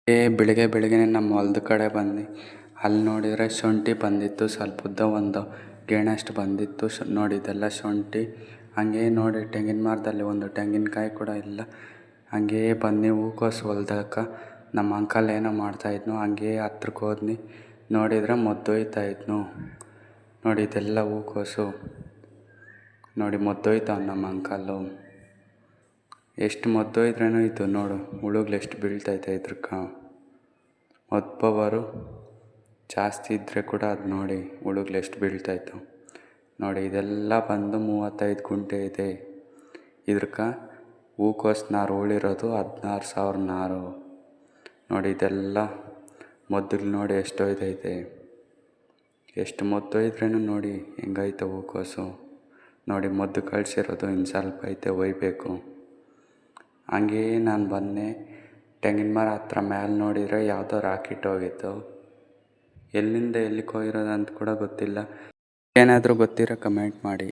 ಬೆಳಿಗ್ಗೆ ಬೆಳಿಗ್ಗೆನೇ ನಮ್ಮ ಹೊಲ್ದ ಕಡೆ ಬಂದು ಅಲ್ಲಿ ನೋಡಿದರೆ ಶುಂಠಿ ಬಂದಿತ್ತು, ಸ್ವಲ್ಪ ಉದ್ದ ಒಂದು ಗೇಣಷ್ಟು ಬಂದಿತ್ತು. ನೋಡಿದ್ದೆಲ್ಲ ಶುಂಠಿ. ಹಂಗೇ ನೋಡಿ ತೆಂಗಿನ ಮರದಲ್ಲಿ ಒಂದು ತೆಂಗಿನಕಾಯಿ ಕೂಡ ಇಲ್ಲ. ಹಂಗೇ ಬನ್ನಿ ಹೂಕೋಸು ಹೊಲ್ದಕ್ಕೆ ನಮ್ಮ ಅಂಕಲ್ ಏನೋ ಮಾಡ್ತಾಯಿದ್ನು. ಹಂಗೇ ಹತ್ರಕ್ಕೆ ಹೋದ್ನಿ, ನೋಡಿದ್ರೆ ಮೊದ್ದೊಯ್ತಾಯಿದ್ನು. ನೋಡಿ ಇದೆಲ್ಲ ಹೂಕೋಸು ನೋಡಿ ಮೊದ್ದೊಯ್ತಾವ ನಮ್ಮ ಅಂಕಲ್ಲು. ಎಷ್ಟು ಮೊದ್ದೊಯ್ದ್ರೇನೋ ಇದು ನೋಡು ಹುಳುಗಳು ಎಷ್ಟು ಬೀಳ್ತೈತೆ ಇದ್ರಕ್ಕೆ. ಮೊದ್ಪವರು ಜಾಸ್ತಿ ಇದ್ದರೆ ಕೂಡ ಅದು ನೋಡಿ ಹುಳುಗಳು ಎಷ್ಟು ಬೀಳ್ತಾಯಿತ್ತು ನೋಡಿ. ಇದೆಲ್ಲ ಬಂದು 35 ಗುಂಟೆ ಇದೆ. ಇದ್ರಕ್ಕೆ ಹೂಕೋಸು ನಾರು ಉಳಿರೋದು 16,000 ನಾರು ನೋಡಿ. ಇದೆಲ್ಲ ಮೊದ್ದಲು ನೋಡಿ ಎಷ್ಟೊಯ್ದೈತೆ, ಎಷ್ಟು ಮೊದ್ದೊಯ್ದ್ರೇನು ನೋಡಿ ಹೆಂಗೈತೆ ಹೂಕೋಸು ನೋಡಿ. ಮದ್ದು ಕಳಿಸಿರೋದು ಇನ್ನು ಸ್ವಲ್ಪ ಐತೆ ಒಯ್ಬೇಕು. ಹಂಗೇ ನಾನು ಬಂದೆ ತೆಂಗಿನ ಮರ ಹತ್ರ ಮೇಲೆ ನೋಡಿದರೆ ಯಾವುದೋ ರಾಕೆಟ್ ಹೋಗಿತ್ತು. ಎಲ್ಲಿಂದ ಎಲ್ಲಿಗೆ ಹೋಗಿರೋದು ಅಂತ ಕೂಡ ಗೊತ್ತಿಲ್ಲ. ಏನಾದರೂ ಗೊತ್ತಿರೋ ಕಮೆಂಟ್ ಮಾಡಿ.